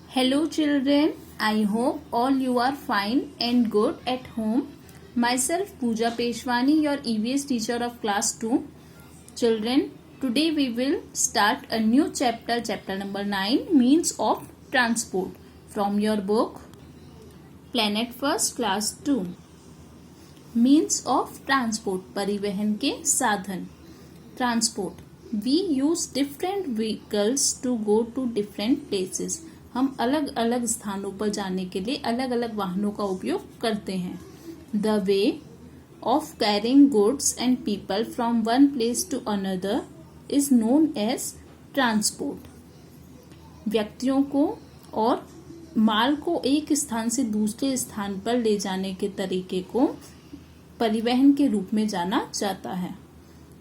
Hello children, I hope all you are fine and good at home. Myself Pooja Peshwani, your EVS teacher of class 2. Children, today we will start a new chapter, chapter number 9, Means of Transport, from your book Planet First class 2. Means of Transport, परिवहन के साधन. Transport. We use different vehicles to go to different places. हम अलग अलग स्थानों पर जाने के लिए अलग अलग वाहनों का उपयोग करते हैं. The way of carrying goods and people from one place to another is known as transport. व्यक्तियों को और माल को एक स्थान से दूसरे स्थान पर ले जाने के तरीके को परिवहन के रूप में जाना जाता है.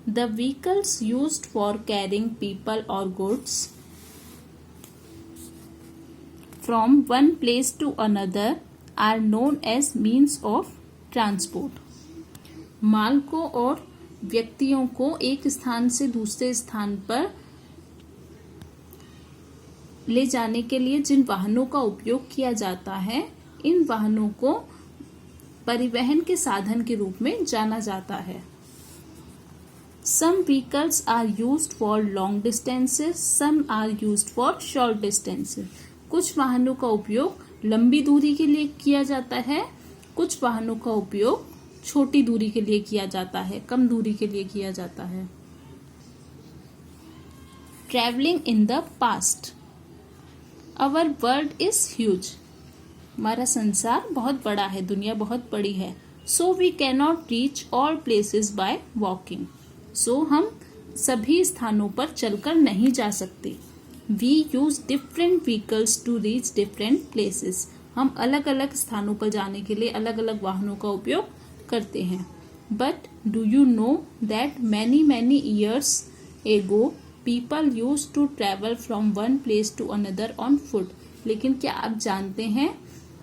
The vehicles used for carrying people और goods from one place to another are known as means of transport. माल को और व्यक्तियों को एक स्थान से दूसरे स्थान पर ले जाने के लिए जिन वाहनों का उपयोग किया जाता है, इन वाहनों को परिवहन के साधन के रूप में जाना जाता है. Some vehicles are used for long distances, some are used for short distances. कुछ वाहनों का उपयोग लंबी दूरी के लिए किया जाता है, कुछ वाहनों का उपयोग छोटी दूरी के लिए किया जाता है, कम दूरी के लिए किया जाता है. Travelling in the past. Our world is huge. हमारा संसार बहुत बड़ा है, दुनिया बहुत बड़ी है. So we cannot reach all places by walking. So हम सभी स्थानों पर चलकर नहीं जा सकते. We use different vehicles to reach different places. हम अलग अलग स्थानों पर जाने के लिए अलग अलग वाहनों का उपयोग करते हैं. But do you know that many years ago people used to travel from one place to another on foot. लेकिन क्या आप जानते हैं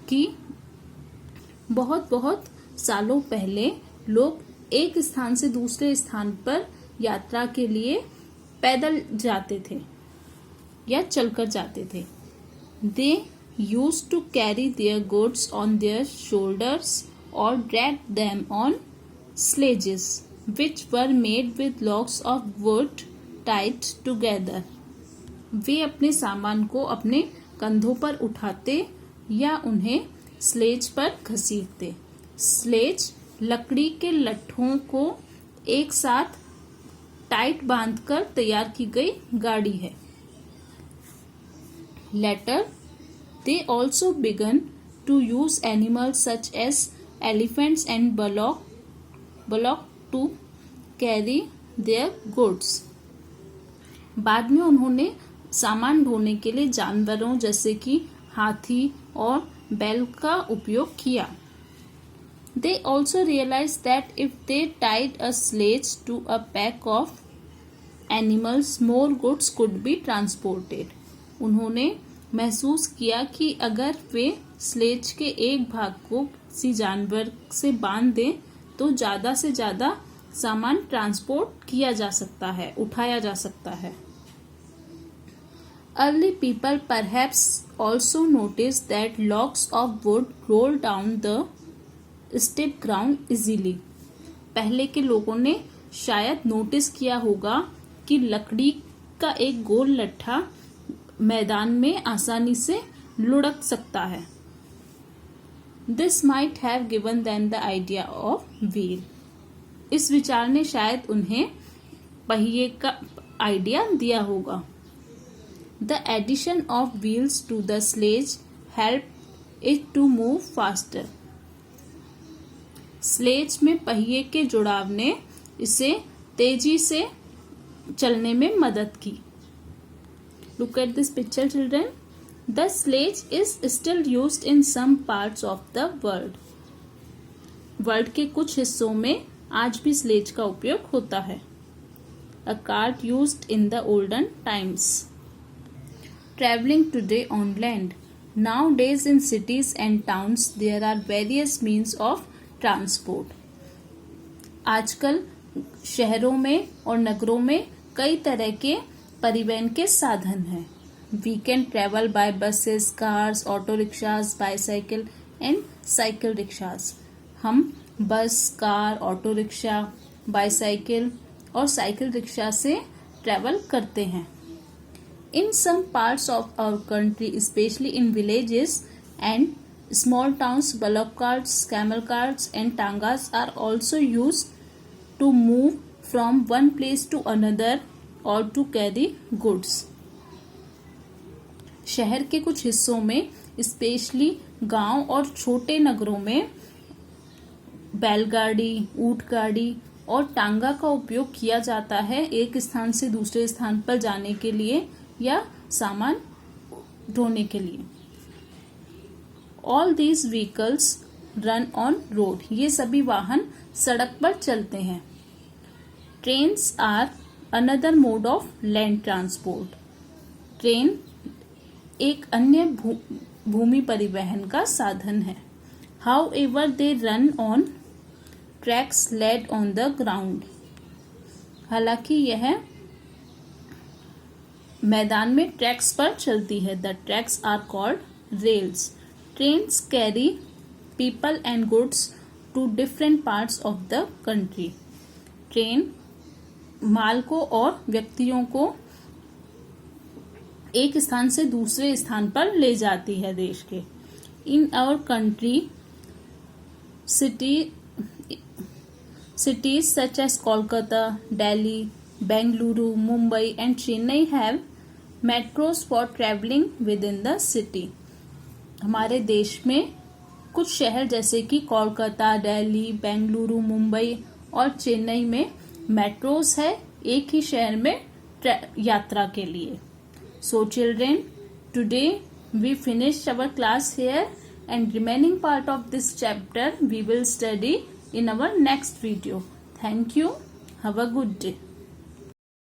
कि बहुत सालों पहले लोग एक स्थान से दूसरे स्थान पर यात्रा के लिए पैदल जाते थे या चलकर जाते थे. They used to carry their goods on their shoulders और drag them on sledges which were made with logs of wood tied together. वे अपने सामान को अपने कंधों पर उठाते या उन्हें स्लेज पर घसीटते. स्लेज लकड़ी के लट्ठों को एक साथ टाइट बांधकर तैयार की गई गाड़ी है. Later, they also began to use animals such as elephants and bullock to carry their goods. बाद में उन्होंने सामान ढोने के लिए जानवरों जैसे कि हाथी और बैल का उपयोग किया. They also realized that if they tied a sledge to a pack of animals, more goods could be transported. उन्होंने महसूस किया कि अगर वे स्लेज के एक भाग को किसी जानवर से बांध दें तो ज़्यादा से ज़्यादा सामान ट्रांसपोर्ट किया जा सकता है, उठाया जा सकता है. Early people perhaps also noticed that logs of wood roll down the steep ground easily. पहले के लोगों ने शायद नोटिस किया होगा कि लकड़ी का एक गोल लट्ठा मैदान में आसानी से लुढ़क सकता है. This might have given them the idea of wheel. इस विचार ने शायद उन्हें पहिए का आइडिया दिया होगा. The addition of wheels to the sledge help it to move faster. Sledge में पहिए के जुड़ाव ने इसे तेजी से चलने में मदद की. Look at this picture, children. The sledge is still used in some parts of the world. World के कुछ हिस्सों में आज भी स्लेज का उपयोग होता है. A cart used in the olden times. Traveling today on land. Nowadays in cities and towns there are various means of transport. आजकल शहरों में और नगरों में कई तरह के परिवहन के साधन हैं. We can travel by buses, cars, auto rickshaws, bicycle and cycle rickshaws. हम बस, कार, ऑटो रिक्शा, बाईसाइकिल और साइकिल रिक्शा से ट्रेवल करते हैं. In some parts of our country, especially in villages and small towns, bullock carts, camel carts and tangas are also used to move from one place to another or to carry goods. शहर के कुछ हिस्सों में, specially गांव और छोटे नगरों में, बैलगाड़ी, ऊंट गाड़ी और टांगा का उपयोग किया जाता है एक स्थान से दूसरे स्थान पर जाने के लिए या सामान ढोने के लिए. All these vehicles run on road. ये सभी वाहन सड़क पर चलते हैं. Trains are another mode of land transport. Train एक अन्य भूमि परिवहन का साधन है. However they run on tracks laid on the ground. हालांकि यह मैदान में ट्रैक्स पर चलती है. The tracks are called rails. Trains carry people and goods to different parts of the country. Train माल को और व्यक्तियों को एक स्थान से दूसरे स्थान पर ले जाती है देश के. In our country cities such as Kolkata, Delhi, Bengaluru, Mumbai and Chennai have metros for traveling within the city. हमारे देश में कुछ शहर जैसे कि कोलकाता, दिल्ली, बेंगलुरु, मुंबई और चेन्नई में मेट्रोस है एक ही शहर में यात्रा के लिए. So children, today we finished our class here and remaining part of this chapter we will study in our next video. Thank you. Have a good day.